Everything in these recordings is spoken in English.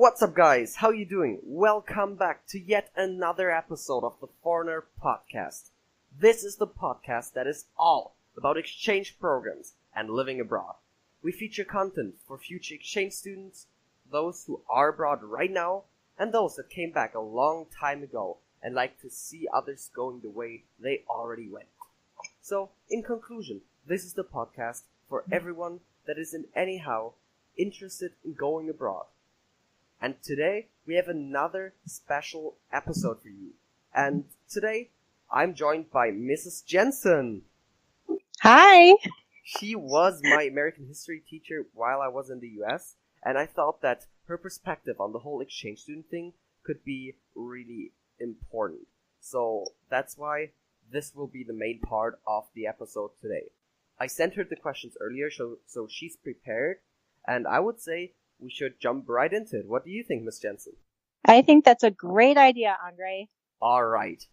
What's up, guys? How you doing? Welcome back to yet another episode of the Foreigner Podcast. This is the podcast that is all about exchange programs and living abroad. We feature content for future exchange students, those who are abroad right now, and those that came back a long time ago and like to see others going the way they already went. So, in conclusion, this is the podcast for everyone that is in anyhow interested in going abroad. And today, we have another special episode for you. And today, I'm joined by Mrs. Jensen. Hi! She was my American history teacher while I was in the US, and I thought that her perspective on the whole exchange student thing could be really important. So that's why this will be the main part of the episode today. I sent her the questions earlier, so she's prepared, and I would say we should jump right into it. What do you think, Miss Jensen? I think that's a great idea, Andre. All right.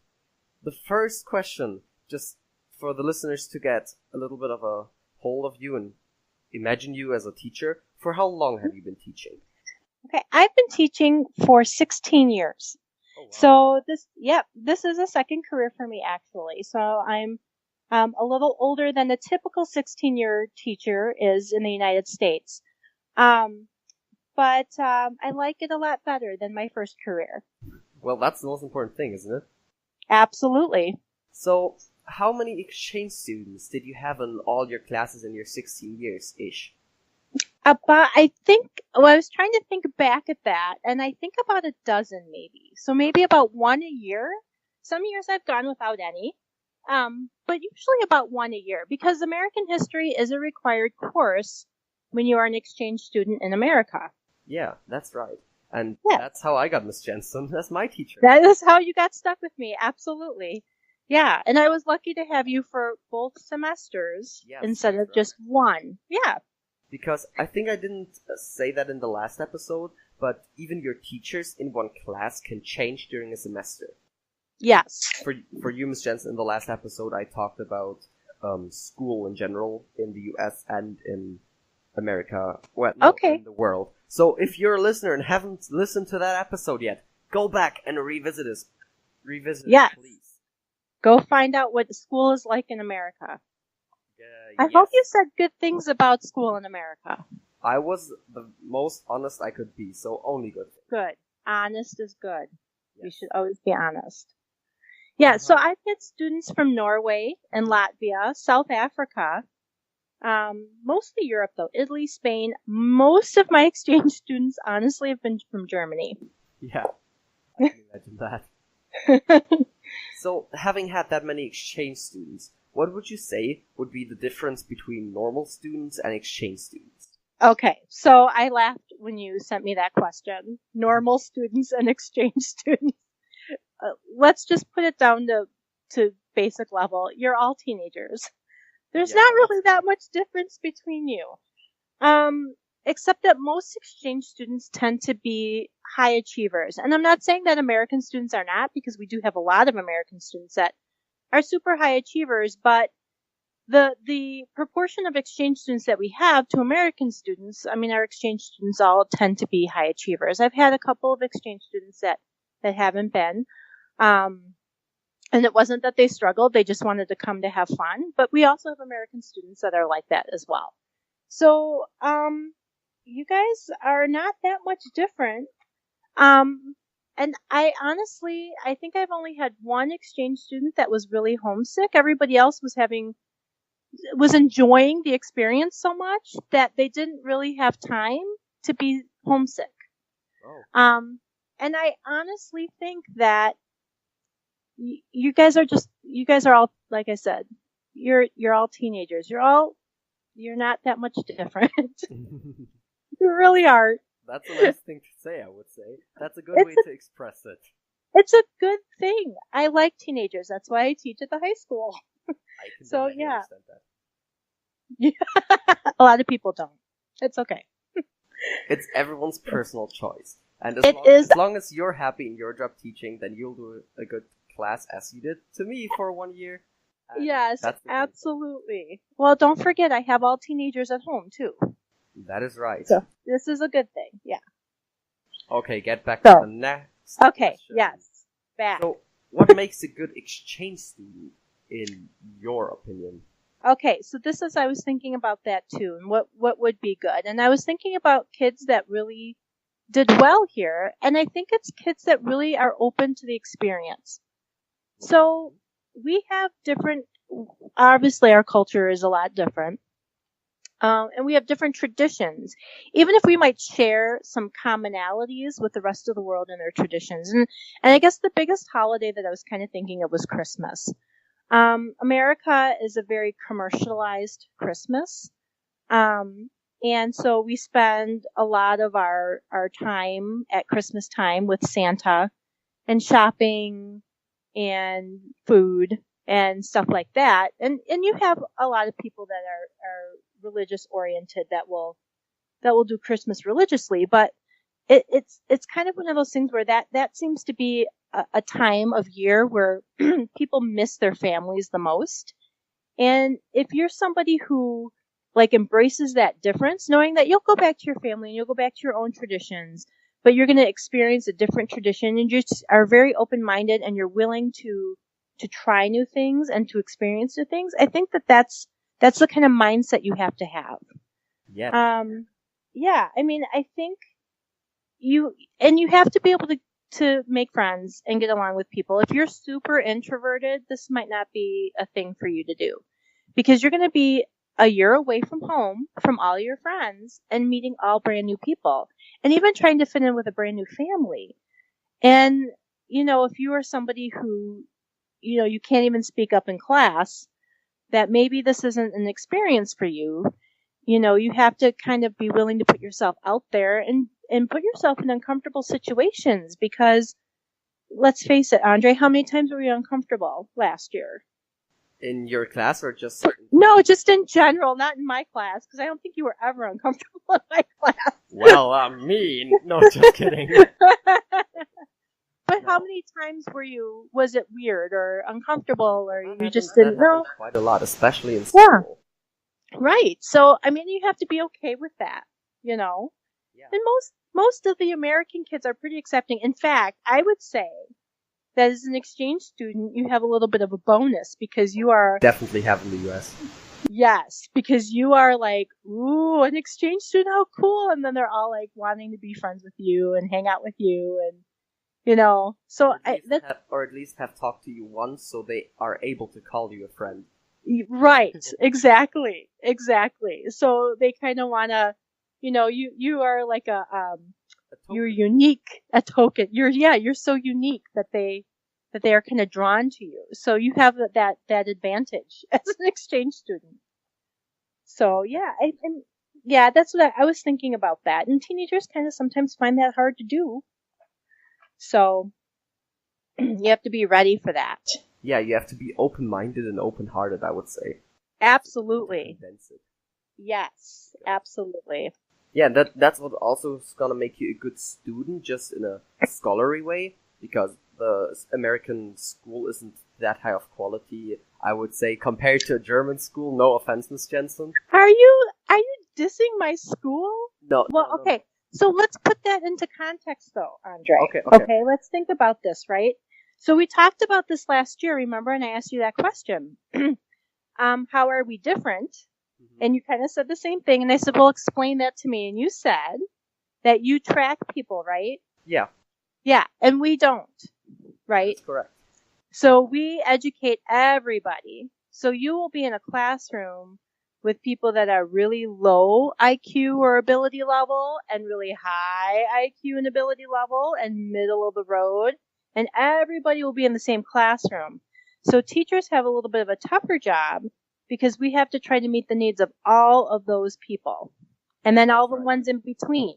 The first question, just for the listeners to get a little bit of a hold of you and imagine you as a teacher. For how long have you been teaching? Okay, I've been teaching for 16 years. Oh, wow. So this is a second career for me, actually. So I'm a little older than the typical 16-year teacher is in the United States. But I like it a lot better than my first career. Well, that's the most important thing, isn't it? Absolutely. So, how many exchange students did you have in all your classes in your 16 years-ish? I was trying to think back at that, and I think about a dozen maybe. So maybe about one a year. Some years I've gone without any, but usually about one a year, because American history is a required course when you are an exchange student in America. Yeah, that's right. And yeah. That's how I got Miss Jensen as my teacher. That is how you got stuck with me, absolutely. Yeah, and I was lucky to have you for both semesters instead of just one. Yeah. Because I think I didn't say that in the last episode, but even your teachers in one class can change during a semester. Yes. For you, Miss Jensen, in the last episode I talked about school in general in the US and in America, in the world. So if you're a listener and haven't listened to that episode yet, go back and revisit it, please. Go find out what school is like in America. I hope you said good things about school in America. I was the most honest I could be, so only good things. Good. Honest is good. Yes. You should always be honest. Yeah, So I've had students from Norway and Latvia, South Africa, mostly Europe though, Italy, Spain. Most of my exchange students honestly have been from Germany. Yeah, I can imagine that. So, having had that many exchange students, what would you say would be the difference between normal students and exchange students? Okay, so I laughed when you sent me that question. Normal students and exchange students. Let's just put it down to basic level. You're all teenagers. There's not really that much difference between you. Except that most exchange students tend to be high achievers. And I'm not saying that American students are not, because we do have a lot of American students that are super high achievers, but the proportion of exchange students that we have to American students, I mean, our exchange students all tend to be high achievers. I've had a couple of exchange students that haven't been. And it wasn't that they struggled, they just wanted to come to have fun. But we also have American students that are like that as well. So, you guys are not that much different. And I think I've only had one exchange student that was really homesick. Everybody else was enjoying the experience so much that they didn't really have time to be homesick. Oh. And I honestly think that you guys are all, like I said, you're all teenagers. You're not that much different. You really are. That's a nice thing to say, I would say. That's a good way to express it. It's a good thing. I like teenagers. That's why I teach at the high school. I can understand that. Yeah. A lot of people don't. It's okay. It's everyone's personal choice. And as long as you're happy in your job teaching, then you'll do a good class as you did to me for 1 year. Yes, absolutely. Well, don't forget, I have all teenagers at home, too. That is right. So, this is a good thing, yeah. Okay, get back So, to the next okay, question. yes, back. So, what makes a good exchange student, in your opinion? Okay, so this is, I was thinking about that too, and what would be good. And I was thinking about kids that really did well here, and I think it's kids that really are open to the experience. So we have different, obviously our culture is a lot different, and we have different traditions, even if we might share some commonalities with the rest of the world and their traditions. And I guess the biggest holiday that I was kind of thinking of was Christmas. America is a very commercialized Christmas. And so we spend a lot of our time at Christmas time with Santa and shopping and food and stuff like that. And you have a lot of people that are religious oriented that will do Christmas religiously, but it's kind of one of those things where that seems to be a time of year where people miss their families the most. And if you're somebody who like embraces that difference, knowing that you'll go back to your family and you'll go back to your own traditions, but you're going to experience a different tradition, and you just are very open-minded and you're willing to try new things and to experience new things, I think that's the kind of mindset you have to have. Yeah. Yeah, I mean, I think you have to be able to make friends and get along with people. If you're super introverted, this might not be a thing for you to do, because you're going to be a year away from home, from all your friends, and meeting all brand new people, and even trying to fit in with a brand new family. And, if you are somebody who, you can't even speak up in class, that maybe this isn't an experience for you. You have to kind of be willing to put yourself out there and put yourself in uncomfortable situations, because let's face it, Andre, how many times were you uncomfortable last year? In your class or just certain? No, just in general, not in my class, because I don't think you were ever uncomfortable in my class. Well, I mean, no, just kidding. But how many times was it weird or uncomfortable, or you just didn't know? Quite a lot, especially in school. Yeah. Right. So, I mean, you have to be okay with that, Yeah. And most of the American kids are pretty accepting. In fact, I would say that as an exchange student, you have a little bit of a bonus, because you are... Definitely have in the US. Yes, because you are like, ooh, an exchange student, how cool. And then they're all like wanting to be friends with you and hang out with you, and so or at least have talked to you once, so they are able to call you a friend. Right, exactly. So they kind of want to, you are like you're unique, a token. You're so unique that they are kind of drawn to you. So you have that advantage as an exchange student. So yeah, that's what I was thinking about that. And teenagers kind of sometimes find that hard to do. So you have to be ready for that. Yeah, you have to be open-minded and open-hearted, I would say. Absolutely. Yes, absolutely. Yeah, that's what also is gonna make you a good student, just in a scholarly way, because the American school isn't that high of quality, I would say, compared to a German school. No offense, Miss Jensen. Are you dissing my school? No. Well, no, okay. No. So let's put that into context, though, Andre. Okay. Let's think about this, right? So we talked about this last year, remember? And I asked you that question. How are we different? Mm-hmm. And you kind of said the same thing. And I said, well, explain that to me. And you said that you track people, right? Yeah. Yeah. And we don't, right? That's correct. So we educate everybody. So you will be in a classroom with people that are really low IQ or ability level, and really high IQ and ability level, and middle of the road. And everybody will be in the same classroom. So teachers have a little bit of a tougher job, because we have to try to meet the needs of all of those people, and then all the ones in between.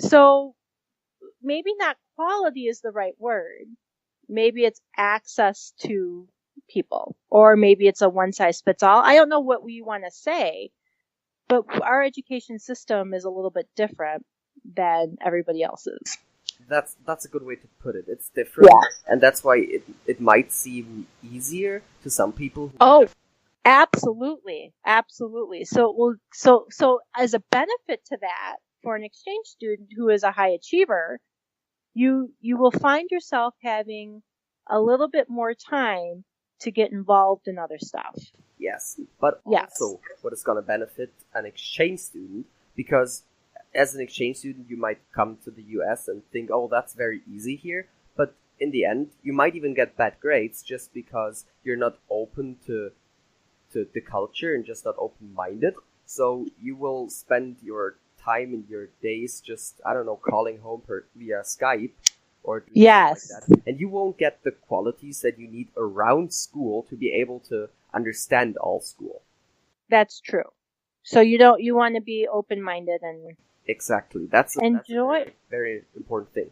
So maybe not quality is the right word. Maybe it's access to people, or maybe it's a one-size-fits-all. I don't know what we want to say, but our education system is a little bit different than everybody else's. That's a good way to put it. It's different, yeah. And that's why it might seem easier to some people. Absolutely. So as a benefit to that, for an exchange student who is a high achiever, you will find yourself having a little bit more time to get involved in other stuff. Yes, but also what is going to benefit an exchange student, because as an exchange student you might come to the US and think, oh, that's very easy here, but in the end you might even get bad grades just because you're not open to the culture and just not open-minded. So you will spend your time and your days just, I don't know, calling home via Skype or doing yes. like that. And you won't get the qualities that you need around school to be able to understand all school. That's true. So you want to be open-minded and exactly. That's a very, very important thing.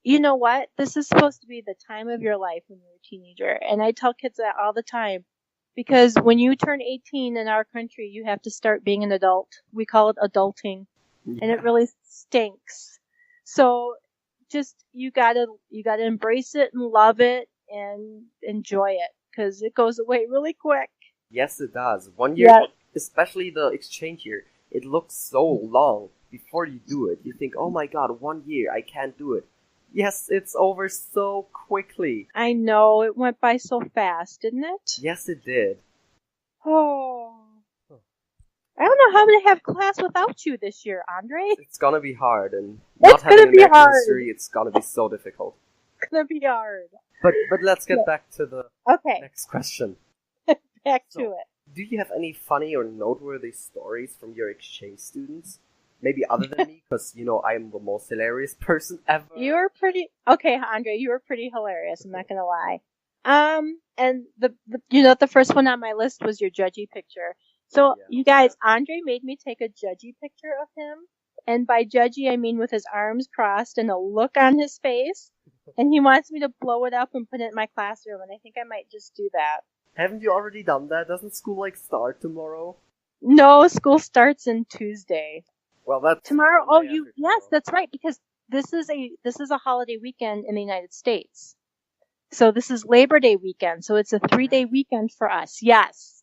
You know what? This is supposed to be the time of your life when you're a teenager, and I tell kids that all the time. Because when you turn 18 in our country, you have to start being an adult. We call it adulting. Yeah. And it really stinks. So just, you gotta embrace it and love it and enjoy it. Because it goes away really quick. Yes, it does. 1 year, especially the exchange year, it looks so long before you do it. You think, oh my god, 1 year, I can't do it. Yes, it's over so quickly. I know, it went by so fast, didn't it? Yes, it did. Oh. I don't know how I'm going to have class without you this year, Andre. It's going to be hard, and not having American history, it's going to be so difficult. It's going to be hard. But let's get back to the next question. Back to it. Do you have any funny or noteworthy stories from your exchange students? Maybe other than me, because, I am the most hilarious person ever. Okay, Andre, you were pretty hilarious, I'm not gonna lie. And the first one on my list was your judgy picture. So, you guys, Andre made me take a judgy picture of him, and by judgy I mean with his arms crossed and a look on his face, and he wants me to blow it up and put it in my classroom, and I think I might just do that. Haven't you already done that? Doesn't school, start tomorrow? No, school starts on Tuesday. Well, that's tomorrow. Oh, yes, that's right. Because this is a holiday weekend in the United States. So this is Labor Day weekend. So it's a 3-day weekend for us. Yes.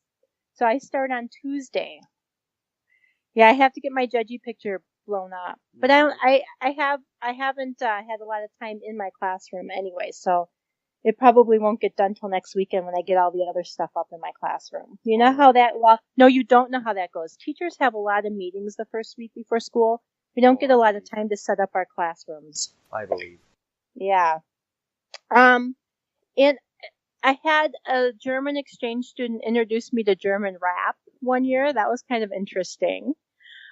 So I start on Tuesday. Yeah, I have to get my judgy picture blown up. But I haven't had a lot of time in my classroom anyway. So it probably won't get done till next weekend when I get all the other stuff up in my classroom. You know how no, you don't know how that goes. Teachers have a lot of meetings the first week before school. We don't get a lot of time to set up our classrooms. I believe. Yeah. And I had a German exchange student introduce me to German rap one year. That was kind of interesting.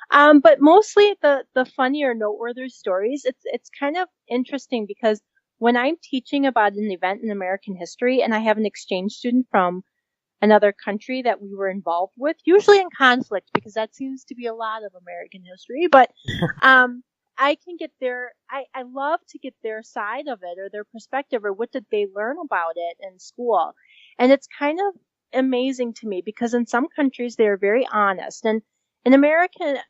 But mostly the funny or noteworthy stories, it's kind of interesting because when I'm teaching about an event in American history and I have an exchange student from another country that we were involved with, usually in conflict because that seems to be a lot of American history, but I can get I love to get their side of it or their perspective or what did they learn about it in school. And it's kind of amazing to me because in some countries they're very honest. And in America,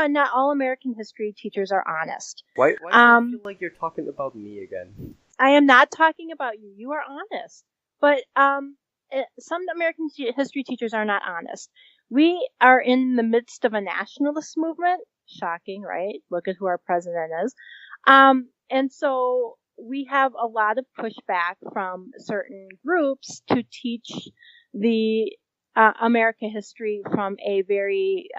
not all American history teachers are honest. Why do you feel like you're talking about me again? I am not talking about you. You are honest. But some American history teachers are not honest. We are in the midst of a nationalist movement. Shocking, right? Look at who our president is. And so we have a lot of pushback from certain groups to teach the American history from a very,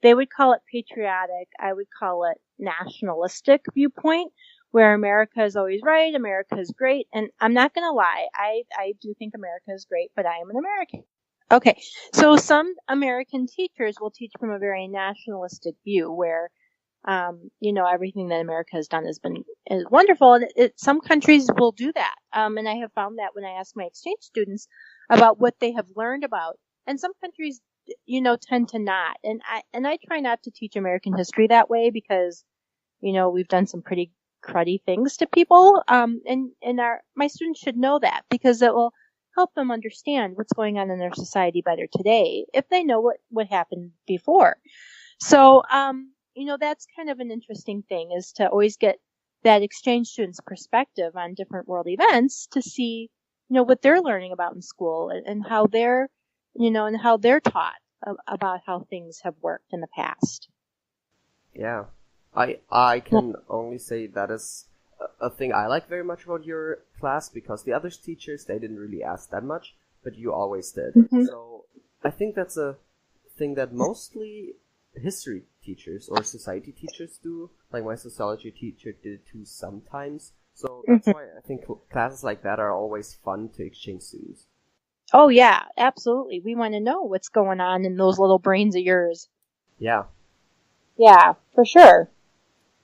they would call it patriotic, I would call it nationalistic viewpoint, where America is always right, America is great, and I'm not going to lie, I do think America is great, but I am an American. Okay, so some American teachers will teach from a very nationalistic view, where, everything that America has done is wonderful, and some countries will do that, and I have found that when I ask my exchange students about what they have learned about, and some countries, tend to not, and I try not to teach American history that way because, we've done some pretty cruddy things to people, and my students should know that because it will help them understand what's going on in their society better today if they know what happened before. So, that's kind of an interesting thing is to always get that exchange student's perspective on different world events to see, what they're learning about in school and how they're, and how they're taught about how things have worked in the past. Yeah. I can only say that is a thing I like very much about your class, because the other teachers, they didn't really ask that much, but you always did. Mm-hmm. So I think that's a thing that mostly history teachers or society teachers do. Like my sociology teacher did it too sometimes. So that's why I think classes like that are always fun to exchange students. Oh, yeah, absolutely. We want to know what's going on in those little brains of yours. Yeah. Yeah, for sure.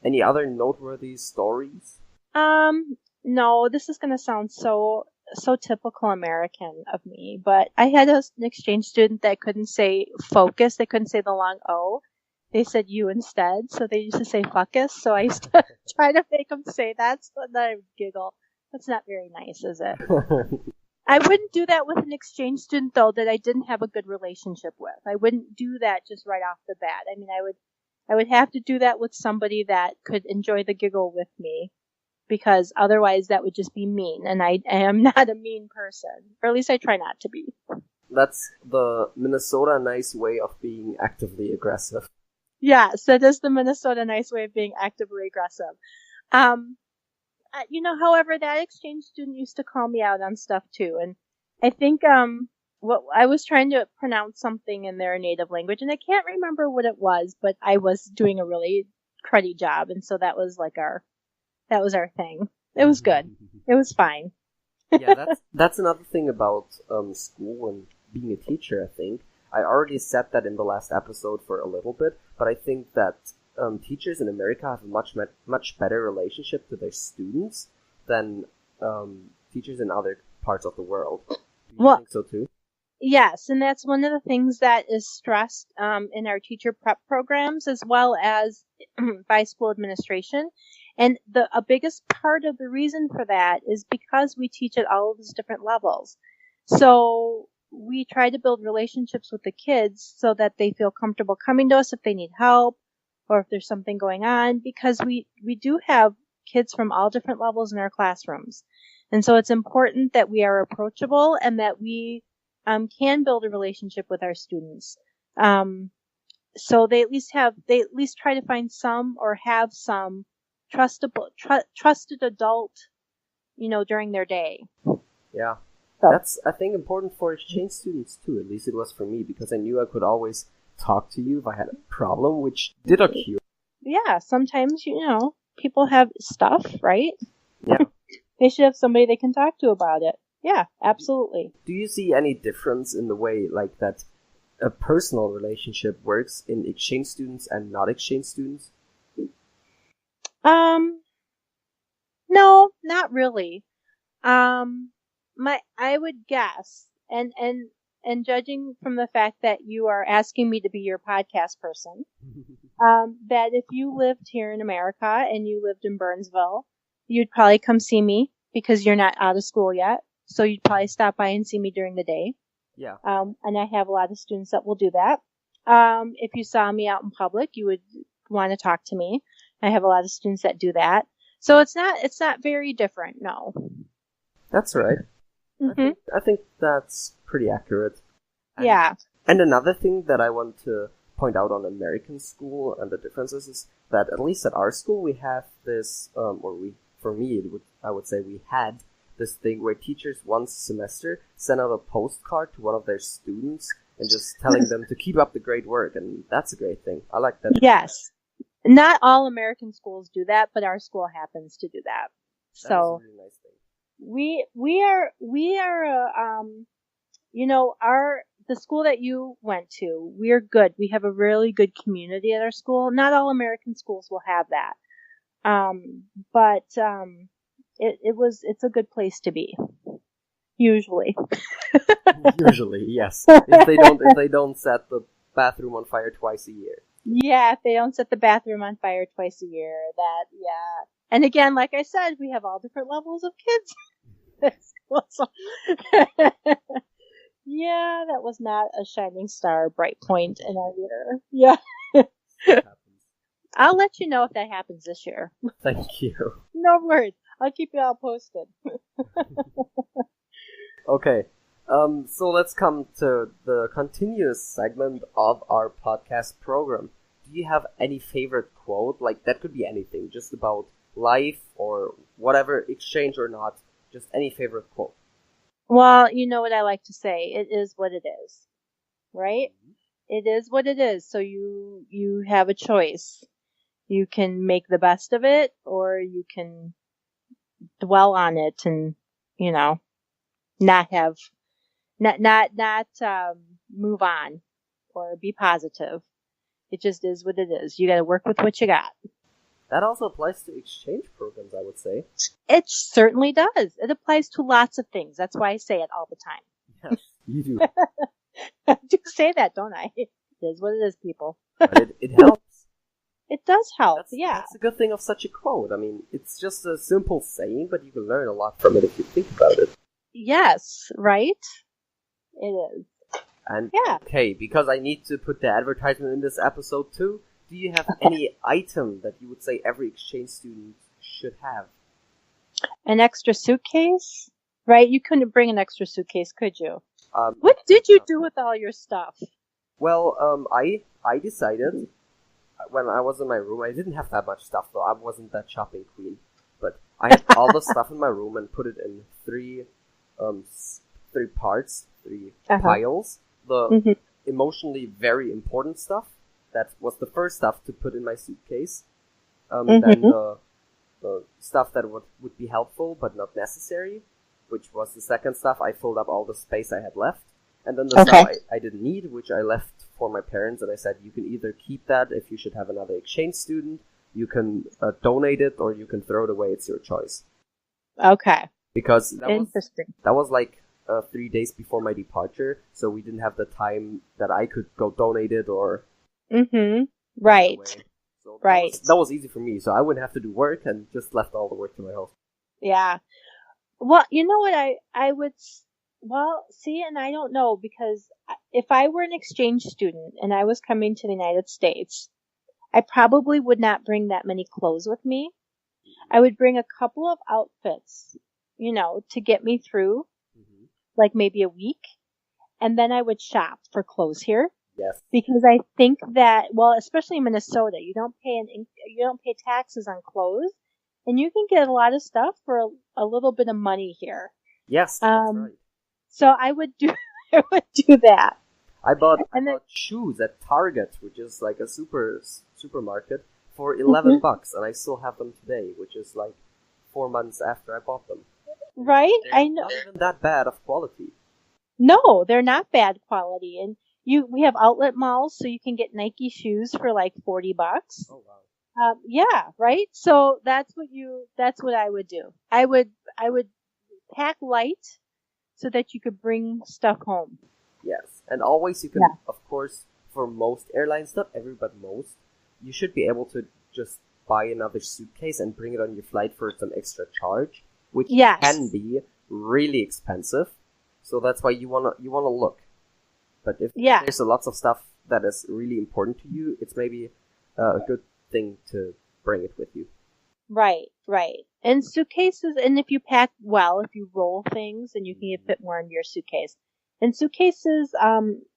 Any other noteworthy stories? No, this is going to sound so typical American of me, but I had an exchange student that couldn't say focus. They couldn't say the long O. They said U instead, so they used to say fuckus. So I used to try to make them say that, so that I would giggle. That's not very nice, is it? I wouldn't do that with an exchange student, though, that I didn't have a good relationship with. I wouldn't do that just right off the bat. I mean, I would have to do that with somebody that could enjoy the giggle with me, because otherwise that would just be mean, and I am not a mean person, or at least I try not to be. That's the Minnesota nice way of being actively aggressive. Yes, that is the Minnesota nice way of being actively aggressive. However, that exchange student used to call me out on stuff too, and I think what I was trying to pronounce something in their native language, and I can't remember what it was, but I was doing a really cruddy job, and so that was our thing. It was good. It was fine. Yeah, that's another thing about school and being a teacher, I think. I already said that in the last episode for a little bit, but I think that teachers in America have a much better relationship to their students than teachers in other parts of the world. Do you think so too? Yes, and that's one of the things that is stressed in our teacher prep programs, as well as by school administration. And a biggest part of the reason for that is because we teach at all of those different levels. So we try to build relationships with the kids so that they feel comfortable coming to us if they need help or if there's something going on, because we do have kids from all different levels in our classrooms. And so it's important that we are approachable and that we can build a relationship with our students. So they at least try to find some or have some trusted adult, during their day. Yeah. So. That's, I think, important for exchange students too. At least it was for me, because I knew I could always talk to you if I had a problem, which did occur. Yeah, sometimes, people have stuff, right? Yeah. They should have somebody they can talk to about it. Yeah, absolutely. Do you see any difference in the way, like, that a personal relationship works in exchange students and not exchange students? No, not really. I would guess, and judging from the fact that you are asking me to be your podcast person, that if you lived here in America and you lived in Burnsville, you'd probably come see me because you're not out of school yet. So you'd probably stop by and see me during the day. Yeah. And I have a lot of students that will do that. If you saw me out in public, you would want to talk to me. I have a lot of students that do that. So it's not very different, no. That's right. Mm-hmm. I think that's pretty accurate. Yeah. And another thing that I want to point out on American school and the differences is that at least at our school we have this, I would say we had this thing where teachers once a semester send out a postcard to one of their students and just telling them to keep up the great work, and that's a great thing. I like that. Yes. Not all American schools do that, but our school happens to do that. That So is a really nice thing. the school that you went to, we're good. We have a really good community at our school. Not all American schools will have that. But it's a good place to be. Usually. Usually, yes. If they don't set the bathroom on fire twice a year. Yeah, if they don't set the bathroom on fire twice a year, yeah. And again, like I said, we have all different levels of kids. Yeah, that was not a shining star, bright point in our year. Yeah. I'll let you know if that happens this year. Thank you. No worries. I'll keep you all posted. Okay. So let's come to the continuous segment of our podcast program. do you have any favorite quote? Like, that could be anything, just about life or whatever, exchange or not, just any favorite quote. Well, you know what I like to say. It is what it is, right? It is what it is. So you have a choice. You can make the best of it, or you can dwell on it and, not move on or be positive. It just is what it is. You got to work with what you got. That also applies to exchange programs, I would say. It certainly does. It applies to lots of things. That's why I say it all the time. Yes, you do. I do say that, don't I? It is what it is, people. But it helps. It does help, yeah. That's a good thing of such a quote. I mean, it's just a simple saying, but you can learn a lot from it if you think about it. Yes, right? It is. And, yeah. Okay, because I need to put the advertisement in this episode too, do you have any item that you would say every exchange student should have? An extra suitcase? Right? You couldn't bring an extra suitcase, could you? What did you do with all your stuff? Well, I decided when I was in my room, I didn't have that much stuff though. I wasn't that shopping queen, but I had all the stuff in my room and put it in three parts, three piles. The emotionally very important stuff, that was the first stuff to put in my suitcase. Then the stuff that would be helpful but not necessary, which was the second stuff. I filled up all the space I had left. And then the stuff I didn't need, which I left for my parents, and I said, you can either keep that if you should have another exchange student, you can donate it, or you can throw it away. It's your choice. Okay. Because Interesting. That was like 3 days before my departure, so we didn't have the time that I could go donate it or... Right. So right. That was easy for me, so I wouldn't have to do work and just left all the work to my house. Yeah. Well, you know what I would... Well, see, and I don't know, because if I were an exchange student and I was coming to the United States, I probably would not bring that many clothes with me. I would bring a couple of outfits, to get me through, like maybe a week, and then I would shop for clothes here. Yes. Because I think that, well, especially in Minnesota, you don't pay taxes on clothes, and you can get a lot of stuff for a little bit of money here. Yes, that's right. So I would do that. I bought shoes at Target, which is like a supermarket, for $11, and I still have them today, which is like 4 months after I bought them. Right? They're I know. not even that bad of quality. No, they're not bad quality, and we have outlet malls, so you can get Nike shoes for like $40. Oh wow. Yeah, right. So that's what I would do. I would pack light, so that you could bring stuff home. Yes, and always you can, of course, for most airlines, not every, but most, you should be able to just buy another suitcase and bring it on your flight for some extra charge, which can be really expensive. So that's why you wanna look. But if there's lots of stuff that is really important to you, it's maybe a good thing to bring it with you. Right. And suitcases, and if you pack well, if you roll things, then you can fit more into your suitcase. And suitcases,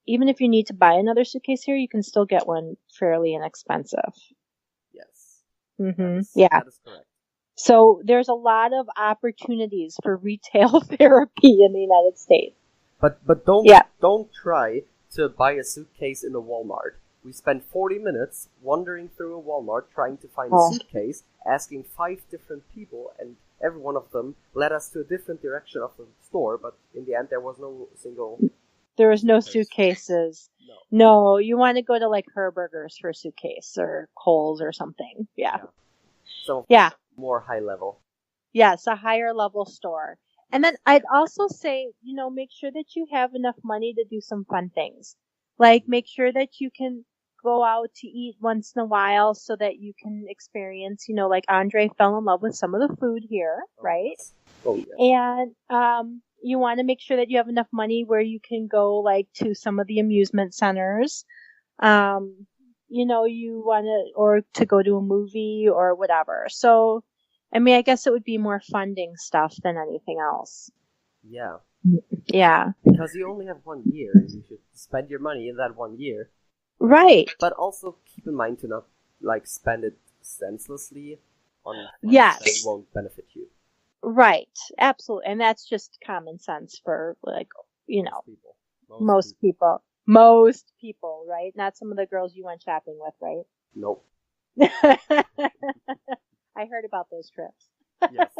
even if you need to buy another suitcase here, you can still get one fairly inexpensive. Yes. That is correct. So there's a lot of opportunities for retail therapy in the United States. But don't try to buy a suitcase in a Walmart. We spent 40 minutes wandering through a Walmart trying to find a suitcase, asking 5 different people, and every one of them led us to a different direction of the store, but in the end there was no single... There was no suitcases. No, you want to go to like Herberger's for a suitcase, or Kohl's or something. Yeah. So, more high level. Yes, a higher level store. And then I'd also say, make sure that you have enough money to do some fun things. Like, make sure that you can go out to eat once in a while so that you can experience, like Andre fell in love with some of the food here, right? Yes. Oh, yeah. And you want to make sure that you have enough money where you can go, like, to some of the amusement centers. You want to, or to go to a movie or whatever. So, I mean, I guess it would be more funding stuff than anything else. Yeah. Yeah. Because you only have 1 year, and you should spend your money in that 1 year. Right. But also keep in mind to not like spend it senselessly on things Yes. that won't benefit you. Right. Absolutely. And that's just common sense for, like, you know, People. most people. Most people, right? Not some of the girls you went shopping with, right? Nope. I heard about those trips. Yes.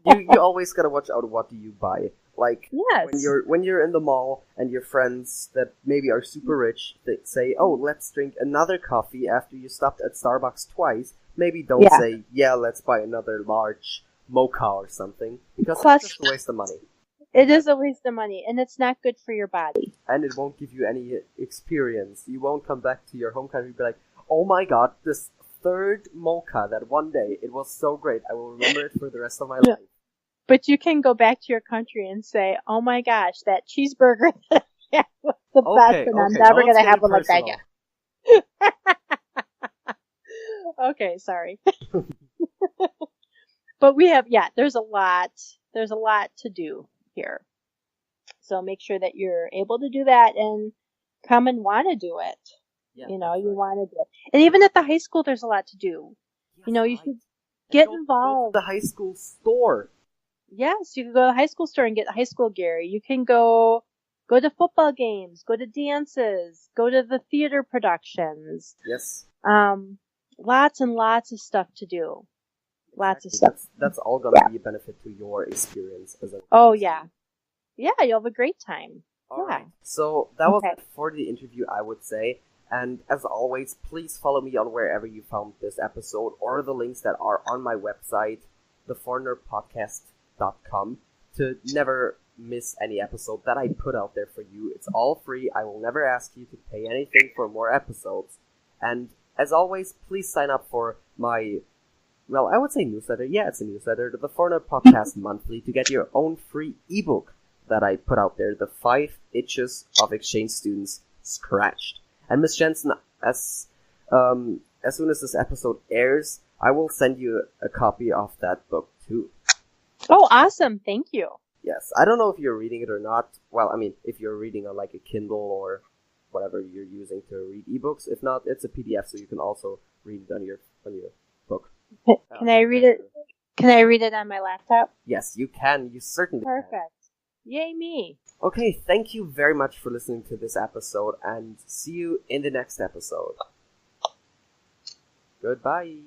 You always gotta watch out what do you buy. Like Yes. when you're in the mall and your friends that maybe are super rich, they say, "Oh, let's drink another coffee after you stopped at Starbucks twice." Maybe don't say, "Yeah, let's buy another large mocha or something," because Plus, it's just a waste of money. It is a waste of money, and it's not good for your body. And it won't give you any experience. You won't come back to your home country and be like, "Oh my god, this third mocha that one day, it was so great. I will remember it for the rest of my life." But you can go back to your country and say, "Oh my gosh, that cheeseburger that I had was the best, and I'm never going to have one like that again." Okay, sorry. But there's a lot to do here. So make sure that you're able to do that and come and want to do it. Yeah, you want to do it. And even at the high school, there's a lot to do. Yes, You should get involved. Go to the high school store. Yes, you can go to the high school store and get high school gear. You can go to football games, go to dances, go to the theater productions. Yes. Lots and lots of stuff to do. Lots of stuff. stuff. That's all gonna be a benefit to your experience as a. Oh yeah. Yeah, you'll have a great time. All right. So that was it for the interview, I would say. And as always, please follow me on wherever you found this episode or the links that are on my website, theforeignerpodcast.com, to never miss any episode that I put out there for you. It's all free. I will never ask you to pay anything for more episodes. And as always, please sign up for my, well, I would say newsletter. Yeah, it's a newsletter, the Foreigner Podcast Monthly, to get your own free ebook that I put out there, The 5 Itches of Exchange Students Scratched. And Miss Jensen, as soon as this episode airs, I will send you a copy of that book too. Oh, awesome. Thank you. Yes. I don't know if you're reading it or not. Well, I mean, if you're reading on like a Kindle or whatever you're using to read ebooks. If not, it's a PDF, so you can also read it on your book. Can I read it? Can I read it on my laptop? Yes, you can. You certainly can. Perfect. Yay me. Okay, thank you very much for listening to this episode, and see you in the next episode. Goodbye.